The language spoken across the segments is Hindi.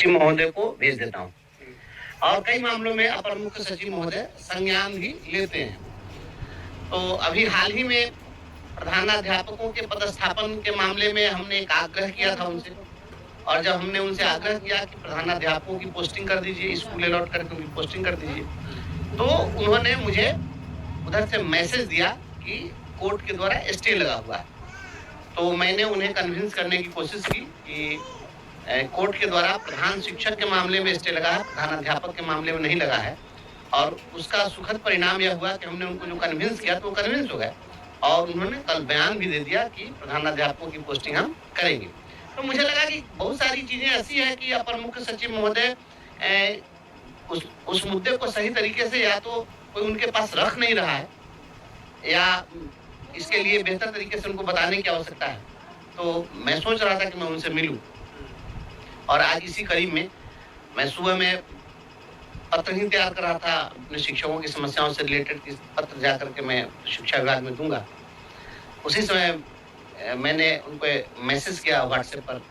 सचिव महोदय को भेज देता हूँ और कई मामलों में अपर मुख्य सचिव महोदय संज्ञान भी लेते हैं। तो अभी हाल ही में प्रधानाध्यापकों के पदस्थापन के मामले में हमने एक आग्रह किया था उनसे, और जब हमने उनसे आग्रह किया कि प्रधानाध्यापकों की पोस्टिंग कर दीजिए, स्कूल अलॉट करके उनकी पोस्टिंग कर दीजिए, तो उन्होंने मुझे उधर से मैसेज दिया कि कोर्ट के द्वारा स्टे लगा हुआ है। तो मैंने उन्हें कन्विंस करने की कोशिश की कि कोर्ट के द्वारा प्रधान शिक्षक के मामले में स्टे लगा है, प्रधानाध्यापक के मामले में नहीं लगा है। और उसका सुखद परिणाम यह हुआ कि हमने उनको जो कन्विंस किया तो वो कन्विंस हो गए और उन्होंने कल बयान भी दे दिया कि प्रधानाध्यापकों की पोस्टिंग हम करेंगे। तो मुझे लगा कि बहुत सारी चीजें ऐसी है कि अपर मुख्य सचिव महोदय उस मुद्दे को सही तरीके से या तो कोई उनके पास रख नहीं रहा है या इसके लिए बेहतर तरीके से उनको बताने की आवश्यकता है। तो मैं सोच रहा था कि मैं उनसे मिलूं और आज इसी करीब में मैं सुबह में पत्र ही तैयार कर रहा था अपने शिक्षकों की समस्याओं से रिलेटेड पत्र जाकर के मैं शिक्षा विभाग में दूंगा। उसी समय मैंने उनको मैसेज किया व्हाट्सएप पर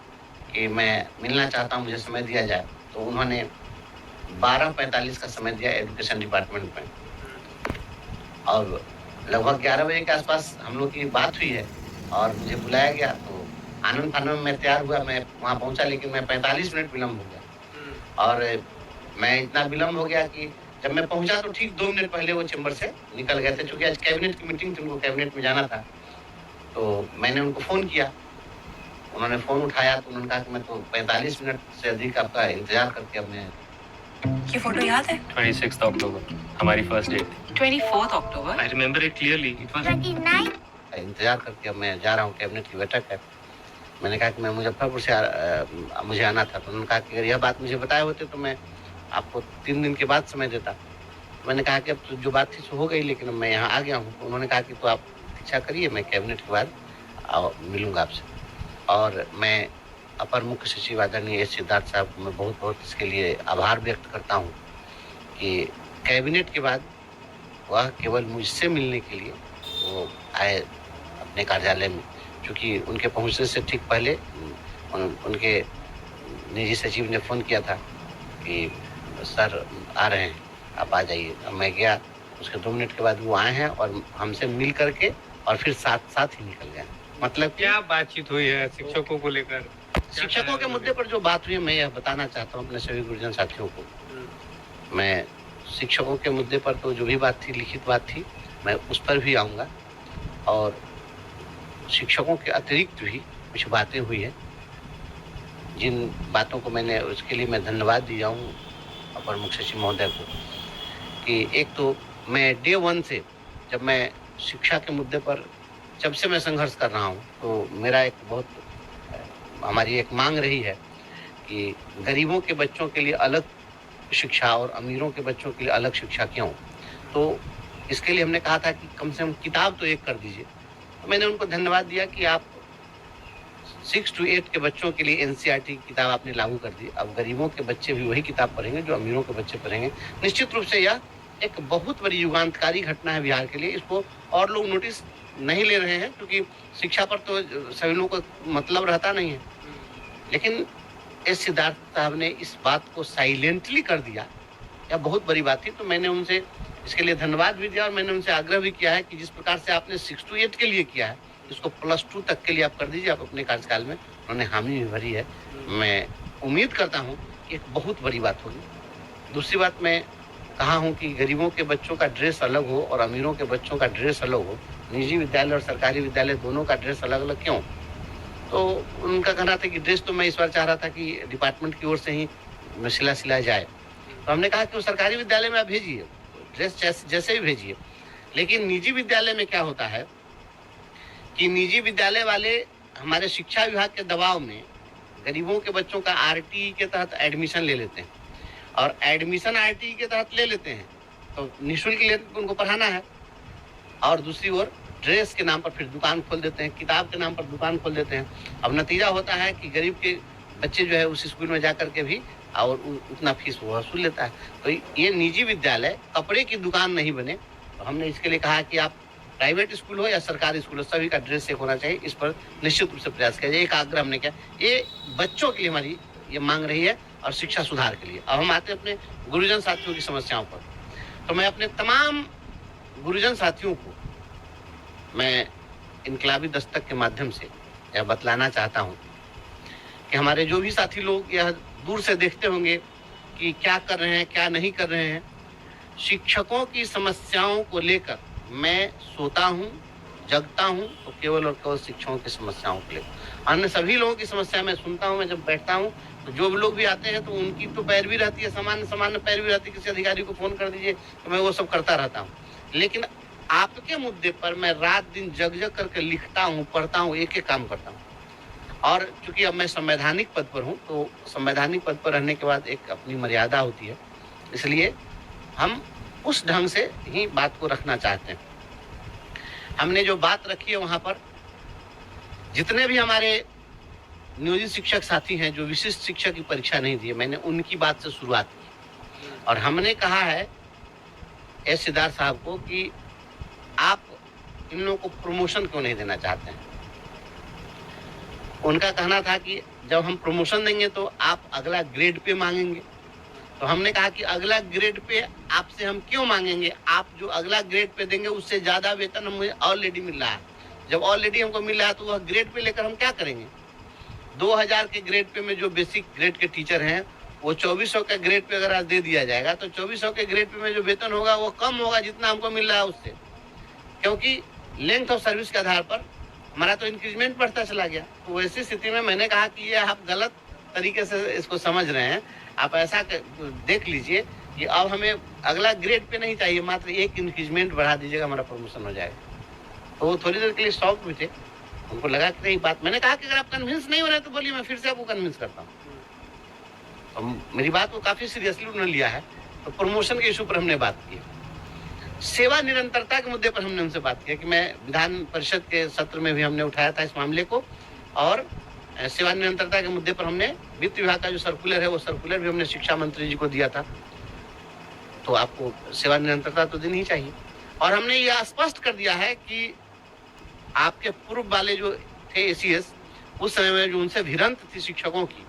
कि मैं मिलना चाहता हूं, मुझे समय दिया जाए। तो उन्होंने 12:45 का समय दिया एजुकेशन डिपार्टमेंट में और लगभग 11 बजे के आसपास हम लोग की बात हुई है और मुझे बुलाया गया। तो आनंद फानंद में तैयार हुआ, मैं वहाँ पहुँचा, लेकिन मैं 45 मिनट विलम्ब हो गया और मैं इतना विलम्ब हो गया कि जब मैं पहुंचा तो ठीक 2 मिनट पहले वो चैम्बर से निकल गए थे। चूंकि आज कैबिनेट की मीटिंग थी, उनको कैबिनेट में जाना था। तो मैंने उनको फ़ोन किया, उन्होंने फ़ोन उठाया तो उन्होंने कहा कि मैं तो 45 मिनट से अधिक आपका इंतजार करके अब मैं। ये फोटो याद है? 26 अक्टूबर हमारी फर्स्ट डेट थी। 24 अक्टूबर? I remember it clearly. It was 29। इंतजार करके अब मैं जा रहा हूँ, कैबिनेट की बैठक है। मैंने कहा कि मैं मुजफ्फरपुर से मुझे आना था। तो उन्होंने कहा कि अगर यह बात मुझे बताए होते तो मैं आपको 3 दिन के बाद समय देता। मैंने कहा कि अब तो जो बात थी सो हो गई, लेकिन मैं यहाँ आ गया हूँ। तो उन्होंने कहा कि तो आप इच्छा करिए, मैं कैबिनेट के बाद मिलूंगा आपसे। और मैं अपर मुख्य सचिव आदरणीय एस सिद्धार्थ साहब को मैं बहुत बहुत इसके लिए आभार व्यक्त करता हूँ कि कैबिनेट के बाद वह केवल मुझसे मिलने के लिए वो आए अपने कार्यालय में, क्योंकि उनके पहुँचने से ठीक पहले उनके निजी सचिव ने फ़ोन किया था कि सर आ रहे हैं, आप आ जाइए। अब मैं गया, उसके 2 मिनट के बाद वो आए हैं और हमसे मिल करके और फिर साथ ही निकल गए। मतलब क्या बातचीत हुई है शिक्षकों को लेकर? शिक्षकों के मुद्दे पर जो बात हुई है मैं यह बताना चाहता हूँ अपने सभी गुरुजन साथियों को। मैं शिक्षकों के मुद्दे पर तो जो भी बात थी, लिखित बात थी, मैं उस पर भी आऊँगा और शिक्षकों के अतिरिक्त भी कुछ बातें हुई है जिन बातों को मैंने, उसके लिए मैं धन्यवाद दिया हूँ अपर मुख्य सचिव महोदय को कि एक तो मैं डे 1 से जब मैं शिक्षा के मुद्दे पर जब से मैं संघर्ष कर रहा हूँ तो मेरा एक बहुत हमारी एक मांग रही है कि गरीबों के बच्चों के लिए अलग शिक्षा और अमीरों के बच्चों के लिए अलग शिक्षा क्यों। तो इसके लिए हमने कहा था कि कम से कम किताब तो एक कर दीजिए। तो मैंने उनको धन्यवाद दिया कि आप 6 to 8 के बच्चों के लिए NCERT की किताब आपने लागू कर दी। अब गरीबों के बच्चे भी वही किताब पढ़ेंगे जो अमीरों के बच्चे पढ़ेंगे। निश्चित रूप से यह एक बहुत बड़ी युगांतकारी घटना है बिहार के लिए। इसको और लोग नोटिस नहीं ले रहे हैं क्योंकि शिक्षा पर तो सभी लोगों को मतलब रहता नहीं है, लेकिन एस सिद्धार्थ साहब ने इस बात को साइलेंटली कर दिया। यह बहुत बड़ी बात थी। तो मैंने उनसे इसके लिए धन्यवाद भी दिया और मैंने उनसे आग्रह भी किया है कि जिस प्रकार से आपने 6 to 8 के लिए किया है, इसको +2 तक के लिए आप कर दीजिए आप अपने कार्यकाल में। उन्होंने हामी भी भरी है। मैं उम्मीद करता हूँ एक बहुत बड़ी बात होगी। दूसरी बात, मैं कहा हूँ कि गरीबों के बच्चों का ड्रेस अलग हो और अमीरों के बच्चों का ड्रेस अलग हो। निजी विद्यालय और सरकारी विद्यालय दोनों का ड्रेस अलग अलग क्यों? तो उनका कहना था कि ड्रेस तो मैं इस बार चाह रहा था कि डिपार्टमेंट की ओर से ही सिला जाए। तो हमने कहा कि वो सरकारी विद्यालय में आप भेजिए, ड्रेस जैसे भी भेजिए। लेकिन निजी विद्यालय में क्या होता है कि निजी विद्यालय वाले हमारे शिक्षा विभाग के दबाव में गरीबों के बच्चों का RTE के तहत एडमिशन ले लेते हैं और एडमिशन RTE के तहत ले लेते हैं तो निःशुल्क लेते उनको पढ़ाना है, और दूसरी ओर ड्रेस के नाम पर फिर दुकान खोल देते हैं, किताब के नाम पर दुकान खोल देते हैं। अब नतीजा होता है कि गरीब के बच्चे जो है उस स्कूल में जा कर के भी और उतना फीस वो वसूल लेता है। तो ये निजी विद्यालय कपड़े की दुकान नहीं बने। तो हमने इसके लिए कहा कि आप प्राइवेट स्कूल हो या सरकारी स्कूल हो, सभी का ड्रेस एक होना चाहिए। इस पर निश्चित रूप से प्रयास किया जाए। एक आग्रह हमने किया, ये बच्चों के लिए हमारी ये मांग रही है और शिक्षा सुधार के लिए। अब हम आते हैं अपने गुरुजन साथियों की समस्याओं पर। तो मैं अपने तमाम गुरुजन साथियों को मैं इनकलाबी दस्तक के माध्यम से यह बतलाना चाहता हूँ कि हमारे जो भी साथी लोग यह दूर से देखते होंगे कि क्या कर रहे हैं क्या नहीं कर रहे हैं, शिक्षकों की समस्याओं को लेकर मैं सोता हूँ जगता हूँ तो केवल और केवल शिक्षकों की समस्याओं को लेकर। अन्य सभी लोगों की समस्या मैं सुनता हूँ। मैं जब बैठता हूँ तो जो भी लोग भी आते हैं तो उनकी तो पैरवी रहती है, सामान्य पैरवी रहती है, किसी अधिकारी को फोन कर दीजिए तो मैं वो सब करता रहता हूँ। लेकिन आपके मुद्दे पर मैं रात दिन जग जग करके लिखता हूँ, पढ़ता हूँ, एक एक काम करता हूँ। और चूंकि अब मैं संवैधानिक पद पर हूँ तो संवैधानिक पद पर रहने के बाद एक अपनी मर्यादा होती है, इसलिए हम उस ढंग से ही बात को रखना चाहते हैं। हमने जो बात रखी है वहां पर जितने भी हमारे नियोजित शिक्षक साथी हैं जो विशिष्ट शिक्षक की परीक्षा नहीं दी है, मैंने उनकी बात से शुरुआत की और हमने कहा है एस सिद्धार्थ साहब को कि आप इन लोगों को प्रमोशन क्यों नहीं देना चाहते हैं। उनका कहना था कि जब हम प्रमोशन देंगे तो आप अगला ग्रेड पे मांगेंगे। तो हमने कहा कि अगला ग्रेड पे आपसे हम क्यों मांगेंगे, आप जो अगला ग्रेड पे देंगे उससे ज्यादा वेतन मुझे ऑलरेडी मिल रहा है। जब ऑलरेडी हमको मिल रहा है तो वह ग्रेड पे लेकर हम क्या करेंगे। 2000 के ग्रेड पे में जो बेसिक ग्रेड के टीचर हैं वो 2400 के ग्रेड पे अगर आज दे दिया जाएगा तो 2400 के ग्रेड पे में जो वेतन होगा वो कम होगा जितना हमको मिल रहा है उससे, क्योंकि लेंथ ऑफ सर्विस के आधार पर हमारा तो इंक्रीजमेंट बढ़ता चला गया। तो ऐसी स्थिति में मैंने कहा कि ये आप गलत तरीके से इसको समझ रहे हैं। आप ऐसा देख लीजिए कि अब हमें अगला ग्रेड पे नहीं चाहिए, मात्र एक इंक्रीजमेंट बढ़ा दीजिएगा, हमारा प्रमोशन हो जाएगा। तो वो थोड़ी देर के लिए शॉक भी थे, उनको लगा कि नहीं बात। मैंने कहा कि अगर आप कन्विंस नहीं हो रहे तो बोलिए, मैं फिर से आपको कन्विंस करता हूँ। तो मेरी बात को काफी सीरियसली उन्होंने लिया है। तो प्रमोशन के इशू पर हमने बात की। सेवा निरंतरता के मुद्दे पर हमने उनसे बात किया कि मैं विधान परिषद के सत्र में भी हमने उठाया था इस मामले को, और सेवा निरंतरता के मुद्दे पर हमने वित्त विभाग का जो सर्कुलर है वो सर्कुलर भी हमने शिक्षा मंत्री जी को दिया था। तो आपको सेवा निरंतरता तो देनी ही चाहिए। और हमने ये स्पष्ट कर दिया है कि आपके पूर्व वाले जो थे एसीएस, उस समय में जो उनसे भिड़ंत थी शिक्षकों की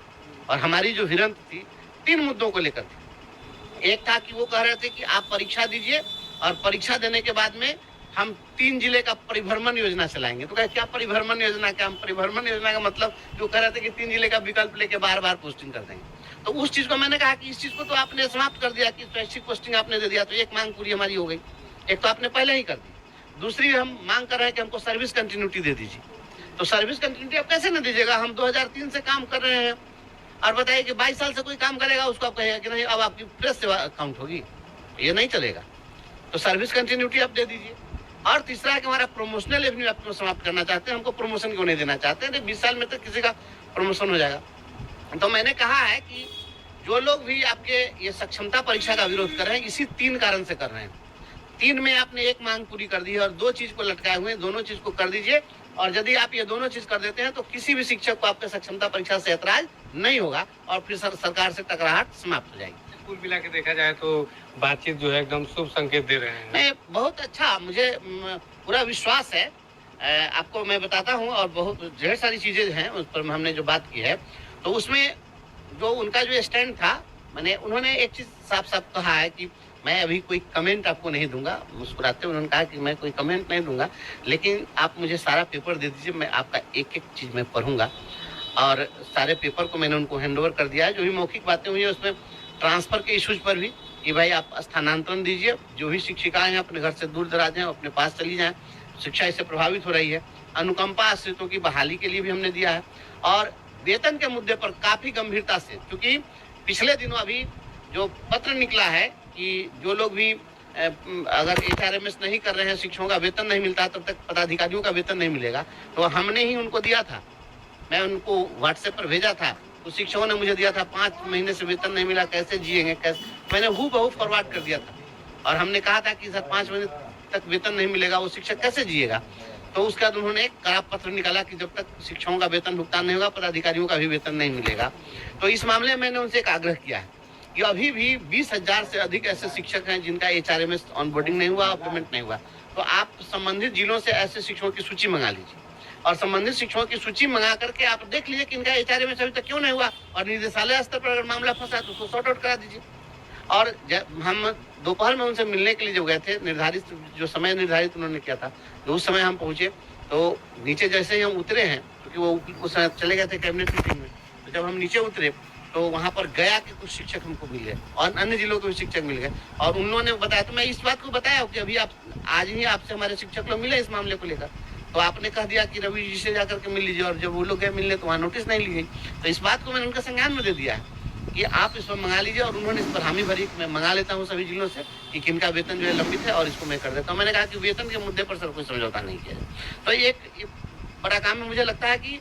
और हमारी जो भिड़ंत थी 3 मुद्दों को लेकर थी। एक था कि वो कह रहे थे कि आप परीक्षा दीजिए और परीक्षा देने के बाद में हम 3 जिले का परिभ्रमण योजना चलाएंगे। तो क्या परिभ्रमण योजना, क्या हम परिभ्रमण योजना का मतलब जो कह रहे थे कि 3 जिले का विकल्प लेके बार बार पोस्टिंग कर देंगे। तो उस चीज को मैंने कहा कि इस चीज को तो आपने समाप्त कर दिया कि स्वैच्छिक पोस्टिंग आपने दे दिया, तो एक मांग पूरी हमारी हो गई। एक तो आपने पहले ही कर दी, दूसरी हम मांग कर रहे हैं कि हमको सर्विस कंटिन्यूटी दे दीजिए। तो सर्विस कंटिन्यूटी आप कैसे न दीजिएगा, हम 2003 से काम कर रहे हैं और बताइए कि 22 साल से कोई काम करेगा उसको आप कहेगा कि नहीं अब आपकी प्रेस सेवा अकाउंट होगी, ये नहीं चलेगा। तो सर्विस कंटिन्यूटी आप दे दीजिए। और तीसरा है कि हमारा प्रमोशनल एवेन्यू आप समाप्त करना चाहते हैं, हमको प्रमोशन क्यों नहीं देना चाहते हैं। 20 साल में तक किसी का प्रमोशन हो जाएगा। तो मैंने कहा है कि जो लोग भी आपके ये सक्षमता परीक्षा का विरोध कर रहे हैं इसी 3 कारण से कर रहे हैं। 3 में आपने एक मांग पूरी कर दी है और 2 चीज को लटकाए हुए हैं, दोनों चीज को कर दीजिए। और यदि आप ये दोनों चीज कर देते हैं तो किसी भी शिक्षक को आपके सक्षमता परीक्षा से ऐतराज नहीं होगा और फिर सरकार से टकराहट समाप्त हो जाएगी। कुल मिला के देखा जाए तो बातचीत जो है एकदम शुभ संकेत दे रहे हैं। नहीं, बहुत अच्छा, मुझे पूरा विश्वास है। आपको मैं बताता हूँ और बहुत ढेर सारी चीजें हैं उस पर हमने जो बात की है। तो उसमें जो उनका जो स्टैंड था, मैंने उन्होंने एक चीज साफ साफ कहा है कि मैं अभी कोई कमेंट आपको नहीं दूंगा। मुस्कुराते हुए उन्होंने कहा कि मैं कोई कमेंट नहीं दूंगा, लेकिन आप मुझे सारा पेपर दे दीजिए, मैं आपका एक एक चीज मैं पढ़ूंगा। और सारे पेपर को मैंने उनको हैंडओवर कर दिया है। जो भी मौखिक बातें हुई है उसमें ट्रांसफर के इश्यूज पर भी कि भाई आप स्थानांतरण दीजिए, जो भी शिक्षिकाएं हैं अपने घर से दूर दराज हैं अपने पास चली जाएं, शिक्षा इससे प्रभावित हो रही है। अनुकंपा आश्रितों की बहाली के लिए भी हमने दिया है। और वेतन के मुद्दे पर काफी गंभीरता से, क्योंकि पिछले दिनों अभी जो पत्र निकला है कि जो लोग भी अगर HRMS नहीं कर रहे हैं, शिक्षकों का वेतन नहीं मिलता तब तक पदाधिकारियों का वेतन नहीं मिलेगा। तो हमने ही उनको दिया था, मैं उनको व्हाट्सएप पर भेजा था, तो शिक्षकों ने मुझे दिया था 5 महीने से वेतन नहीं मिला, कैसे जिएंगे, कैसे। मैंने हूबहू फॉरवर्ड कर दिया था और हमने कहा था कि सर 5 महीने तक वेतन नहीं मिलेगा वो शिक्षक कैसे जिएगा। तो उसके बाद उन्होंने एक कड़ा पत्र निकाला कि जब तक शिक्षकों का वेतन भुगतान नहीं होगा पदाधिकारियों का भी वेतन नहीं मिलेगा। तो इस मामले में मैंने उनसे एक आग्रह किया है कि अभी भी 20,000 से अधिक ऐसे शिक्षक हैं जिनका HRMS ऑनबोर्डिंग नहीं हुआ और पेमेंट नहीं हुआ। तो आप संबंधित जिलों से ऐसे शिक्षकों की सूची मंगा लीजिए। और संबंधित शिक्षकों की सूची मंगा करके आप देख लीजिए कि इनका एचआरए में अभी तक क्यों नहीं हुआ, और निदेशालय स्तर पर अगर मामला फंसा तो उसको सॉर्ट आउट करा दीजिए। और हम दोपहर में उनसे मिलने के लिए जब गए थे, निर्धारित जो समय निर्धारित उन्होंने किया था, तो उस समय हम पहुंचे तो नीचे जैसे ही हम उतरे हैं, क्योंकि वो उस समय चले गए थे कैबिनेट मीटिंग में, तो जब हम नीचे उतरे तो वहाँ पर गया के कुछ शिक्षक हमको मिल गए और अन्य जिलों के भी शिक्षक मिल गए, और उन्होंने बताया, तो मैं इस बात को बताया कि अभी आप आज ही आपसे हमारे शिक्षक लोग मिले इस मामले को लेकर, तो आपने कह दिया कि रवि जी से जाकर के मिल लीजिए, और जब वो लोग गए मिलने तो वहाँ नोटिस नहीं ली गई। तो इस बात को मैंने उनका संज्ञान में दे दिया है कि आप इस पर मंगा लीजिए, और उन्होंने इस पर हामी भरी, मैं मंगा लेता हूँ सभी जिलों से कि किनका वेतन जो है लंबित है और इसको मैं कर देता हूँ। मैंने कहा कि वेतन के मुद्दे पर सर कोई समझौता नहीं किया है। तो ये एक बड़ा काम है। मुझे लगता है कि